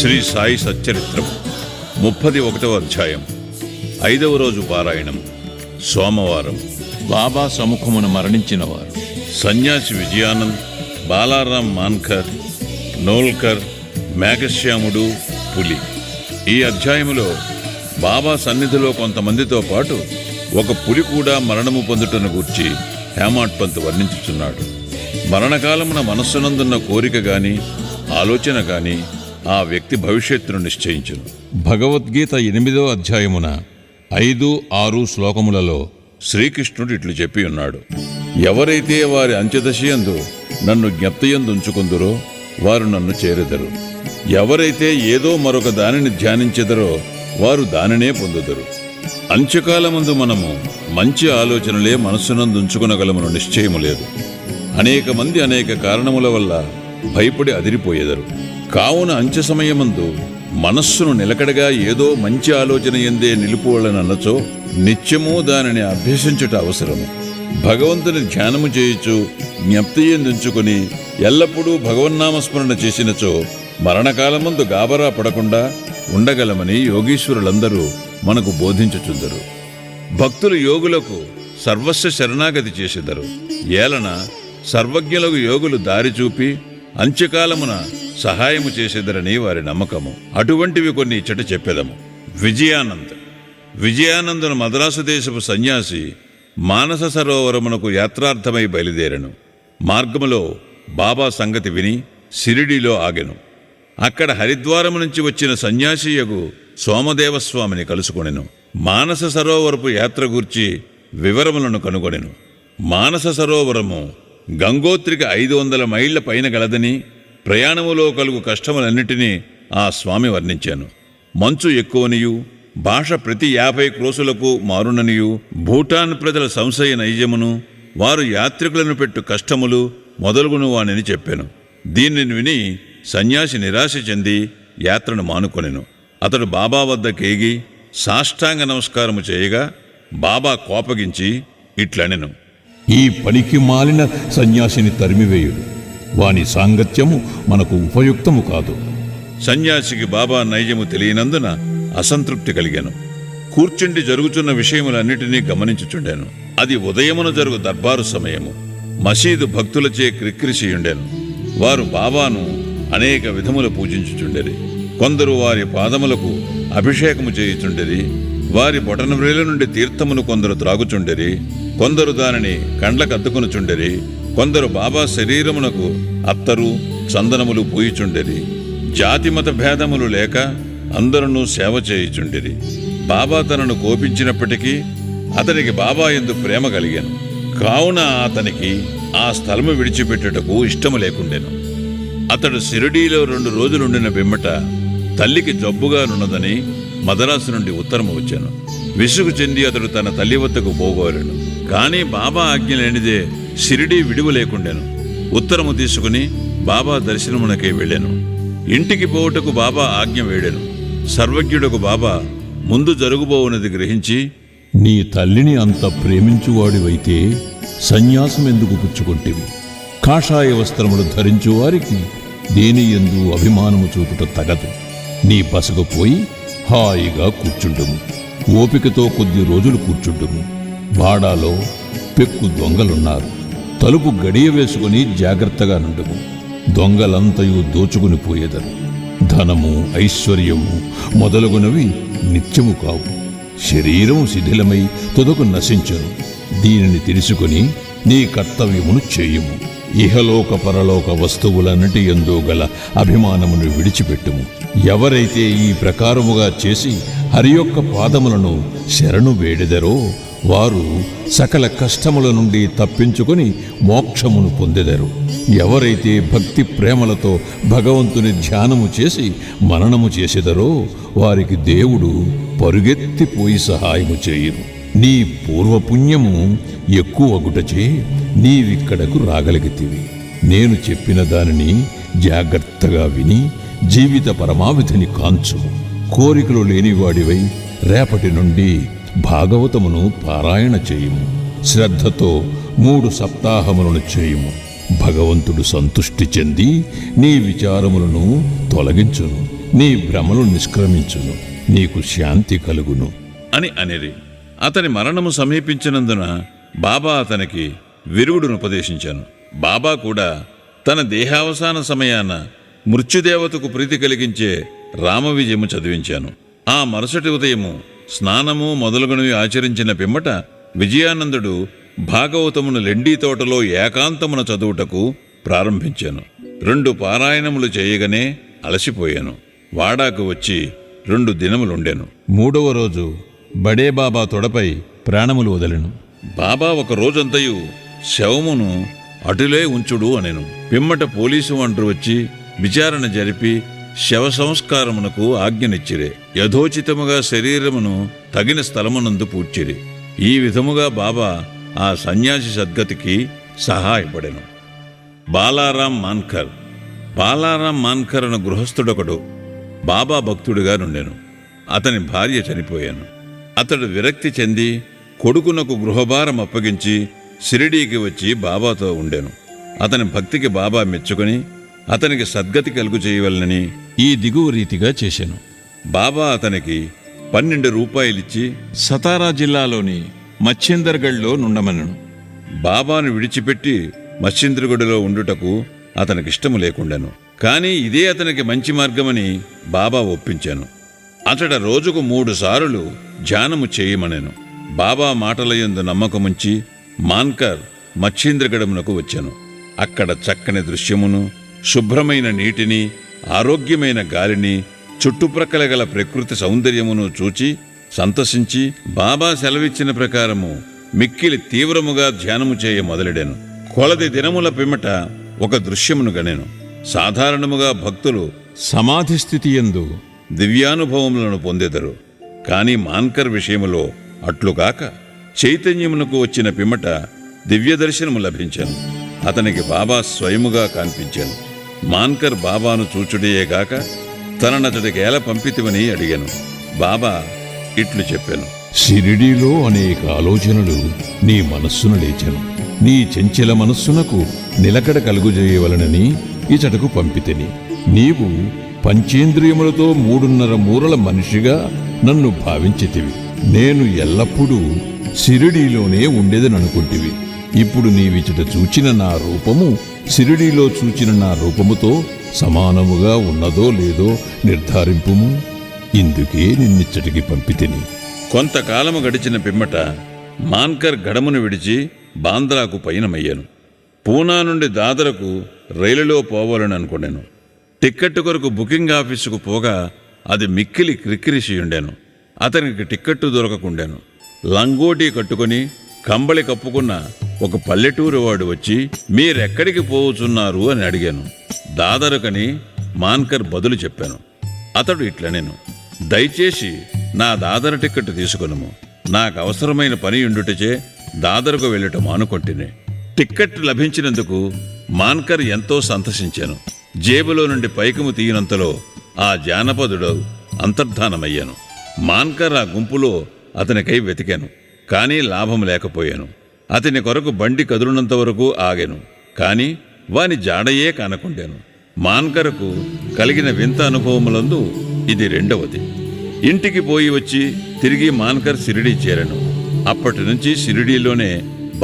శ్రీ సాయి సచ్చరిత్రం 31వ అధ్యాయం 5వ రోజు పారాయణం సోమవారం. బాబా సముఖమున మరణించిన వారు సన్యాసి విజయానంద్, బాలారాం మాన్కర్, నోల్కర్, మేఘశ్యాముడు, పులి. ఈ అధ్యాయములో బాబా సన్నిధిలో కొంతమందితో పాటు ఒక పులి కూడా మరణము పొందుటను గూర్చి హేమాడ్ పంత్ వర్ణించుచున్నాడు. మరణకాలమున మనస్సునందున్న కోరిక గాని ఆలోచన గాని ఆ వ్యక్తి భవిష్యత్తును నిశ్చయించును. భగవద్గీత 8వ అధ్యాయమున 5, 6 శ్లోకములలో శ్రీకృష్ణుడు ఇట్లు చెప్పి ఉన్నాడు: ఎవరైతే వారి అంత్యదశయందు నన్ను జ్ఞప్తియందు ఉంచుకుందురో వారు నన్ను చేరెదరు. ఎవరైతే ఏదో మరొక దానిని ధ్యానించెదరో వారు దానినే పొందుదరు. అంత్యకాలమందు మనము మంచి ఆలోచనలే మనస్సునందు ఉంచుకునగలమను నిశ్చయము లేదు. అనేక మంది అనేక కారణముల వల్ల భయపడి అదిరిపోయేదరు. కావున అంత్య సమయమందు మనస్సును నిలకడగా ఏదో మంచి ఆలోచన ఎందే నిలుపువలనన్నచో నిత్యము దానిని అభ్యసించుట అవసరము. భగవంతుని ధ్యానము చేయుచు జ్ఞప్తి ఎందుంచుకుని ఎల్లప్పుడూ భగవన్నామస్మరణ చేసినచో మరణకాలమందు గాబరా పడకుండా ఉండగలమని యోగీశ్వరులందరూ మనకు బోధించుచుందరు. భక్తులు యోగులకు సర్వస్వ శరణాగతి చేసెదరు. ఏలన సర్వజ్ఞులకు యోగులు దారి చూపి అంత్యకాలమున సహాయము చేసేదరని వారి నమ్మకము. అటువంటివి కొన్ని ఇచ్చట చెప్పెదము. విజయానందును మద్రాసు దేశపు సన్యాసి మానస సరోవరమునకు యాత్రార్థమై బయలుదేరెను. మార్గములో బాబా సంగతి విని షిరిడీలో ఆగెను. అక్కడ హరిద్వారము నుంచి వచ్చిన సన్యాసియగు సోమదేవస్వామిని కలుసుకొనెను. మానస సరోవరపు యాత్ర గూర్చి వివరములను కనుగొనెను. మానస సరోవరము గంగోత్రికి 500 మైళ్ల పైన గలదని, ప్రయాణములో కలుగు కష్టములన్నిటినీ ఆ స్వామి వర్ణించాను. మంచు ఎక్కువనియు, భాష ప్రతి 50 క్రోసులకు మారుననియు, భూటాన్ ప్రజల సంశయ నైజమును, వారు యాత్రికులను పెట్టు కష్టములు మొదలుగును వానిని చెప్పాను. దీనిని విని సన్యాసి నిరాశ చెంది యాత్రను మానుకొనెను. అతడు బాబా వద్ద కేగి సాష్టాంగ నమస్కారము చేయగా బాబా కోపగించి ఇట్లనెను: ఈ పనికి మాలిన సన్యాసిని తరిమివేయుడు. వాని సాంగత్యము మనకు ఉపయుక్తము కాదు. సన్యాసికి బాబా నైజము తెలియనందున అసంతృప్తి కలిగాను. కూర్చుండి జరుగుతున్న విషయములన్నిటినీ గమనించుచుండాను. అది ఉదయమున జరుగు దర్బారు సమయము. మసీదు భక్తులచే క్రిక్కిరిసియుండెను. వారు బాబాను అనేక విధములు పూజించుచుండెరి. కొందరు వారి పాదములకు అభిషేకము చేయుచుండెరి. వారి బొటనవ్రేల నుండి తీర్థమును కొందరు త్రాగుచుండెరి. కొందరు దానిని కండ్లకద్దుకొనుచుండెరి. కొందరు బాబా శరీరమునకు అత్తరు, చందనములు పూయిచుండెరి. జాతిమత భేదములు లేక అందరూ సేవ చేయుచుండెరి. బాబా తనను కోపించినప్పటికీ అతనికి బాబా యందు ప్రేమ కలిగాను. కావున అతనికి ఆ స్థలము విడిచిపెట్టుటకు ఇష్టము లేకుండెను. అతడు షిరిడీలో 2 రోజులుండిన బిమ్మట తల్లికి జబ్బుగానున్నదని మద్రాసు నుండి ఉత్తరము వచ్చాను. విసుగు చెంది అతడు తన తల్లి వద్దకు పోగోరెను. కానీ బాబా ఆజ్ఞ లేనిదే షిరిడీ విడువ లేకుండాను. ఉత్తరము తీసుకుని బాబా దర్శనమునకే వెళ్ళాను. ఇంటికి పోవుటకు బాబా ఆజ్ఞ వేడాను. సర్వజ్ఞుడకు బాబా ముందు జరుగుబోవునది గ్రహించి, నీ తల్లిని అంత ప్రేమించువాడివైతే సన్యాసం ఎందుకు పుచ్చుకొంటివి? కాషాయ వస్త్రములు ధరించువారికి దేని యందు అభిమానము చూపుట తగదు. నీ బసకు పోయి హాయిగా కూర్చుండుము. ఓపికతో కొద్ది రోజులు కూర్చుండుము. వాడాలో పెక్కు దొంగలున్నారు. తలుపు గడియ వేసుకుని జాగ్రత్తగా నుండుము. దొంగలంతయు దోచుకుని పోయేదరు. ధనము, ఐశ్వర్యము మొదలగునవి నిత్యము కావు. శరీరము శిథిలమై తుదకు నశించను. దీనిని తెలుసుకుని నీ కర్తవ్యమును చేయుము. ఇహలోక పరలోక వస్తువులన్నిటి యందు గల అభిమానమును విడిచిపెట్టుము. ఎవరైతే ఈ ప్రకారముగా చేసి హరి యొక్క పాదములను శరణు వేడెదరో వారు సకల కష్టముల నుండి తప్పించుకొని మోక్షమును పొందెదరు. ఎవరైతే భక్తి ప్రేమలతో భగవంతుని ధ్యానము చేసి మననము చేసెదరో వారికి దేవుడు పరుగెత్తిపోయి సహాయము చేయును. నీ పూర్వపుణ్యము ఎక్కువగుటచే నీవిక్కడకు రాగలిగితివి. నేను చెప్పిన దానిని జాగ్రత్తగా విని జీవిత పరమావధిని కాంచు. కోరికలు లేనివాడివై రేపటి నుండి భాగవతమును పారాయణ చేయుము. శ్రద్ధతో 3 సప్తాహములను చేయుము. భగవంతుడు సంతుష్టి చెంది నీ విచారములను తొలగించును, నీ భ్రమలు నిష్క్రమించును, నీకు శాంతి కలుగును అని అనిరి. అతని మరణము సమీపించినందున బాబా అతనికి విరుగుడును ఉపదేశించాను. బాబా కూడా తన దేహావసాన సమయాన మృత్యుదేవతకు ప్రీతి కలిగించే రామవిజయము చదివించాను. ఆ మరుసటి ఉదయము స్నానము మొదలుగునవి ఆచరించిన పిమ్మట విజయానందుడు భాగవతమును లెండీ తోటలో ఏకాంతమున చదువుటకు ప్రారంభించాను. 2 పారాయణములు చేయగానే అలసిపోయాను. వాడాకు వచ్చి 2 దినములుండెను. 3వ రోజు బడేబాబా తొడపై ప్రాణములు వదలెను. బాబా ఒక రోజంతయు శవమును అటులే ఉంచుడు అనెను. పిమ్మట పోలీసు వంటరు వచ్చి విచారణ జరిపి శవ సంస్కారమునకు ఆజ్ఞనిచ్చిరే. యథోచితముగా శరీరమును తగిన స్థలమునందు పూడ్చిరి. ఈ విధముగా బాబా ఆ సన్యాసి సద్గతికి సహాయపడెను. బాలారాం మాన్కర్. బాలారాం మాన్కర్ అను గృహస్థుడొకడు బాబా భక్తుడిగా నుండెను. అతని భార్య చనిపోయాను. అతడు విరక్తి చెంది కొడుకునకు గృహభారం అప్పగించి షిరిడీకి వచ్చి బాబాతో ఉండెను. అతని భక్తికి బాబా మెచ్చుకొని అతనికి సద్గతి కలుగు చేయవలనని ఈ దిగువ రీతిగా చేశాను. బాబా అతనికి 12 రూపాయలిచ్చి సతారా జిల్లాలోని మచ్చిందర్గఢ్లో నుండమనను. బాబాను విడిచిపెట్టి మచ్చింద్రగఢ్లో ఉండుటకు అతనికిష్టము లేకుండాను. కాని ఇదే అతనికి మంచి మార్గమని బాబా ఒప్పించాను. అతడ రోజుకు 3 సార్లు ధ్యానము చేయమనెను. బాబా మాటలయందు నమ్మకముంచి మాన్కర్ మచ్చింద్రగఢమునకు వచ్చాను. అక్కడ చక్కని దృశ్యమును, శుభ్రమైన నీటిని, ఆరోగ్యమైన గాలిని, చుట్టుప్రక్కల గల ప్రకృతి సౌందర్యమును చూచి సంతసించి బాబా సెలవిచ్చిన ప్రకారము మిక్కిలి తీవ్రముగా ధ్యానము చేయ మొదలెడాను. కొలది దినముల పిమ్మట ఒక దృశ్యమును గనెను. సాధారణముగా భక్తులు సమాధి స్థితి యందు దివ్యానుభవములను పొందెదరు. కాని మాన్కర్ విషయములో అట్లుగాక చైతన్యమునకు వచ్చిన పిమ్మట దివ్య దర్శనము లభించాను. అతనికి బాబా స్వయముగా కనిపించాను. మాన్కర్ బాబాను చూచుడేగాక తననతడికేల పంపితివని అడిగాను. బాబా ఇట్లు చెప్పాను. షిరిడీలో అనేక ఆలోచనలు నీ మనస్సును లేచెను. నీ చెంచల మనస్సునకు నిలకడ కలుగుజేయవలనని ఇచటకు పంపితిని. నీవు పంచేంద్రియములతో 3.5 మూరల మనిషిగా నన్ను భావించితివి. నేను ఎల్లప్పుడూ షిరిడీలోనే ఉండేదననుకుంటివి. ఇప్పుడు నీవిచట చూచిన నా రూపము షిరిడీలో చూచిన నా రూపముతో సమానముగా ఉన్నదో లేదో నిర్ధారింపుము. ఇందుకే నిన్నిచ్చటికి పంపితిని. కొంతకాలము గడిచిన పిమ్మట మాన్కర్ గడమును విడిచి బాంద్రాకు పయనమయ్యాను. పూనా నుండి దాదరకు రైలులో పోవాలని అనుకున్నాను. టిక్కెట్టు కొరకు బుకింగ్ ఆఫీసుకు పోగా అది మిక్కిలి క్రిక్కిరిసియుండాను. అతనికి టిక్కెట్టు దొరకకుండాను. లంగోటీ కట్టుకొని కంబళి కప్పుకున్న ఒక పల్లెటూరు వాడు వచ్చి మీరెక్కడికి పోవుచున్నారు అని అడిగాను. దాదరకని మాన్కర్ బదులు చెప్పాను. అతడు ఇట్లనేను, దయచేసి నా దాదర టిక్కెట్టు తీసుకొనుము. నాకు అవసరమైన పని ఉండుటచే దాదరకు వెళ్ళటం అనుకొంటిని. టిక్కెట్ లభించినందుకు మాన్కర్ ఎంతో సంతసించాను. జేబులో నుండి పైకము తీయనంతలో ఆ జానపదుడు అంతర్ధానమయ్యాను. మాన్కర్ ఆ గుంపులో అతనికై వెతికాను. కానీ లాభం లేకపోయాను. అతని కొరకు బండి కదులునంత వరకు ఆగాను. కాని వాని జాడయే కానకుండాను. మాన్కరకు కలిగిన వింత అనుభవములందు ఇది 2వది. ఇంటికి పోయి వచ్చి తిరిగి మాన్కర్ షిరిడీ చేరాను. అప్పటి నుంచి షిరిడీలోనే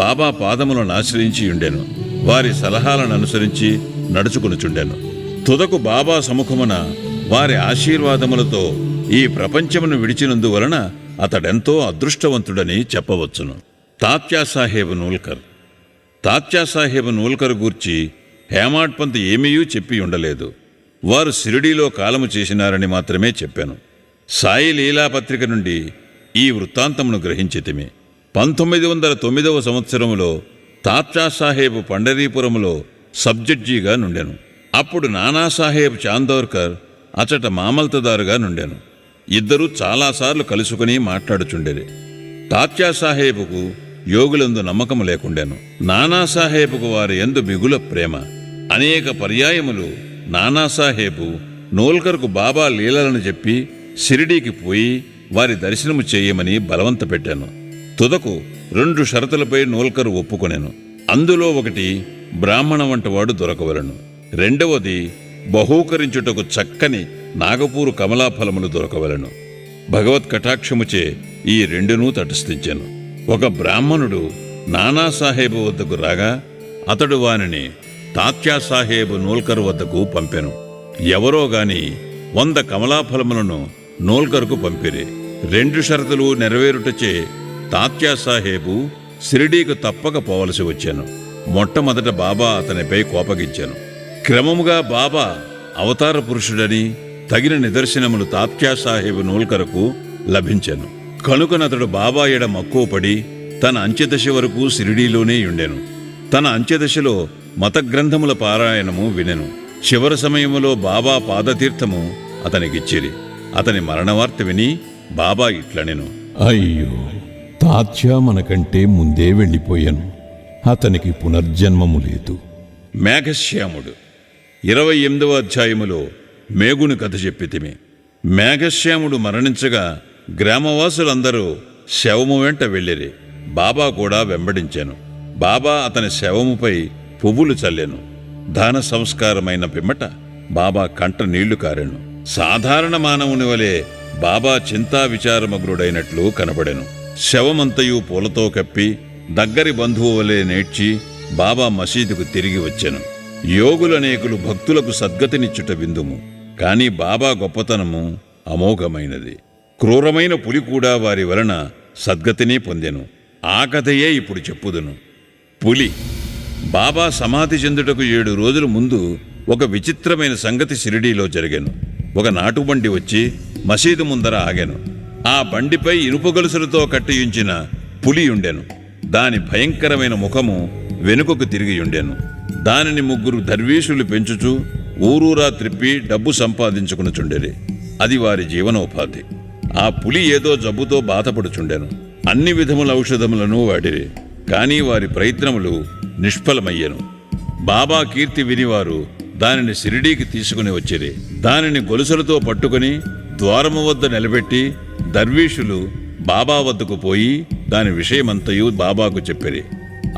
బాబా పాదములను ఆశ్రయించి ఉండెను. వారి సలహాలను అనుసరించి నడుచుకునుచుండెను. తుదకు బాబా సముఖమున వారి ఆశీర్వాదములతో ఈ ప్రపంచమును విడిచినందువలన అతడెంతో అదృష్టవంతుడని చెప్పవచ్చును. తాత్యాసాహెబ్ నూల్కర్. తాత్యాసాహెబ్ నూల్కర్ గూర్చి హేమాడ్ పంత్ ఏమీయూ చెప్పి ఉండలేదు. వారు షిరిడీలో కాలము చేసినారని మాత్రమే చెప్పాను. సాయి లీలా పత్రిక నుండి ఈ వృత్తాంతమును గ్రహించితిమి. 1909వ సంవత్సరములో తాత్యాసాహెబ్ పండరీపురములో సబ్జడ్జిగా నుండెను. అప్పుడు నానాసాహెబ్ చాందోర్కర్ అచట మామల్తదారుగా నుండెను. ఇద్దరూ చాలాసార్లు కలుసుకుని మాట్లాడుచుండేది. తాత్యాసాహెబుకు యోగులందు నమ్మకము లేకుండెను. నానాసాహెబుకు వారి యందు మిగుల ప్రేమ. అనేక పర్యాయములు నానాసాహెబు నూల్కర్కు బాబా లీలలను చెప్పి షిరిడీకి పోయి వారి దర్శనము చేయమని బలవంత పెట్టాను. తుదకు 2 షరతులపై నూల్కర్ ఒప్పుకొనెను. అందులో ఒకటి బ్రాహ్మణ వంటవాడు దొరకవలను. రెండవది బహూకరించుటకు చక్కని నాగపూరు కమలాఫలములు దొరకవలను. భగవత్ కటాక్షముచే ఈ రెండునూ తటస్థించెను. ఒక బ్రాహ్మణుడు నానాసాహేబు వద్దకు రాగా అతడు వానిని తాత్యాసాహేబు నోల్కర్ వద్దకు పంపెను. ఎవరో గాని 100 కమలాఫలములను నోల్కర్కు పంపిరి. 2 షరతులు నెరవేరుటచే తాత్యాసాహేబు షిరిడీకు తప్పక పోవలసి వచ్చాను. మొట్టమొదట బాబా అతనిపై కోపగించాను. క్రమముగా బాబా అవతార పురుషుడని తగిన నిదర్శనములు తాత్యాసాహేబు నోల్కర్కు లభించెను. కనుకనతడు బాబా ఎడ మక్కువపడి తన అంత్యదశ వరకు షిరిడీలోనే ఉండెను. తన అంత్యదశలో మతగ్రంథముల పారాయణము వినెను. చివరి సమయములో బాబా పాదతీర్థము అతనికిచ్చిరి. అతని మరణవార్త విని బాబా ఇట్లనెను, అయ్యో, తాత్యా మనకంటే ముందే వెళ్ళిపోయాను. అతనికి పునర్జన్మము లేదు. మేఘశ్యాముడు 28వ అధ్యాయములో మేగుని కథ చెప్పితిమి. మేఘశ్యాముడు మరణించగా గ్రామవాసులందరూ శవము వెంట వెళ్ళిరి. బాబా కూడా వెంబడించాను. బాబా అతని శవముపై పువ్వులు చల్లెను. దాన సంస్కారమైన పిమ్మట బాబా కంట నీళ్లు కారెను. సాధారణ మానవుని వలె బాబా చింతా విచారమగ్నుడైనట్లు కనబడెను. శవమంతయు పూలతో కప్పి దగ్గరి బంధువు వలె నేడ్చి బాబా మసీదుకు తిరిగి వచ్చెను. యోగులనేకులు భక్తులకు సద్గతినిచ్చుట విందుము. కాని బాబా గొప్పతనము అమోఘమైనది. క్రూరమైన పులి కూడా వారి వలన సద్గతిని పొందెను. ఆ కథయే ఇప్పుడు చెప్పుదును. పులి. బాబా సమాధి చెందుటకు 7 రోజుల ముందు ఒక విచిత్రమైన సంగతి షిరిడీలో జరిగెను. ఒక నాటుబండి వచ్చి మసీదు ముందర ఆగెను. ఆ బండిపై ఇనుప గొలుసులతో కట్టియుంచిన పులి ఉండెను. దాని భయంకరమైన ముఖము వెనుకకు తిరిగియుండెను. దానిని 3 దర్వీషులు పెంచుచూ ఊరూరా త్రిప్పి డబ్బు సంపాదించుకునుచుండెరి. అది వారి జీవనోపాధి. ఆ పులి ఏదో జబ్బుతో బాధపడుచుండెను. అన్ని విధముల ఔషధములను వాడిరి. కాని వారి ప్రయత్నములు నిష్ఫలమయ్యెను. బాబా కీర్తి వినివారు దానిని షిరిడీకి తీసుకుని వచ్చిరి. దానిని గొలుసులతో పట్టుకుని ద్వారము వద్ద నిలబెట్టి దర్వీషులు బాబా వద్దకు పోయి దాని విషయమంతయు బాబాకు చెప్పిరి.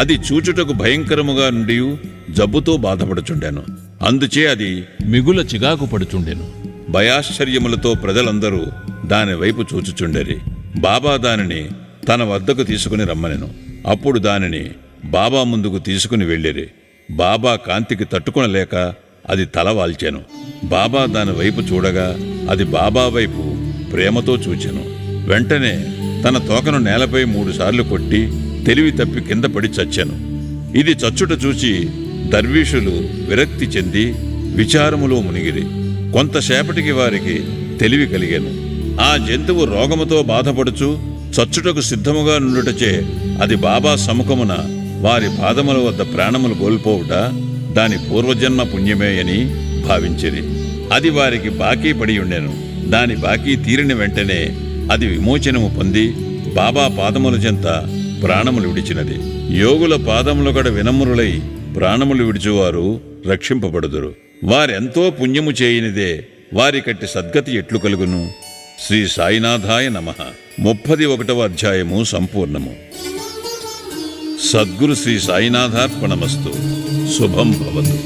అది చూచుటకు భయంకరముగా నుండి జబ్బుతో బాధపడుచుండెను. అందుచే అది మిగుల చిగాకు పడుచుండెను. భయాశ్చర్యములతో ప్రజలందరూ దాని వైపు చూచుచుండెరి. బాబా దానిని తన వద్దకు తీసుకుని రమ్మనెను. అప్పుడు దానిని బాబా ముందుకు తీసుకుని వెళ్ళిరి. బాబా కాంతికి తట్టుకొనలేక అది తల వాల్చెను. బాబా దాని వైపు చూడగా అది బాబా వైపు ప్రేమతో చూచెను. వెంటనే తన తోకను నేలపై 3 సార్లు కొట్టి తెలివి తప్పి కింద పడి చచ్చెను. ఇది చచ్చుట చూచి దర్వీషులు విరక్తి చెంది విచారములో మునిగిరి. కొంతసేపటికి వారికి తెలివి కలిగెను. ఆ జంతువు రోగముతో బాధపడుచు చచ్చుటకు సిద్ధముగా నుండుటచే అది బాబా సముఖమున వారి పాదముల వద్ద ప్రాణములు కోల్పోవుట దాని పూర్వజన్మ పుణ్యమే అని భావించిరి. అది వారికి బాకీ పడి ఉండెను. దాని బాకీ తీరిన వెంటనే అది విమోచనము పొంది బాబా పాదముల చెంత ప్రాణములు విడిచినది. యోగుల పాదముల కడ వినమ్రులై ప్రాణములు విడిచువారు రక్షింపబడుదురు. వారెంతో పుణ్యము చేయనిదే వారి కట్టి సద్గతి ఎట్లు కలుగును. శ్రీ సాయినాథాయ నమః. 31వ అధ్యాయము సంపూర్ణము. సద్గురు శ్రీ సాయినాథార్పణమస్తు. శుభం భవతు.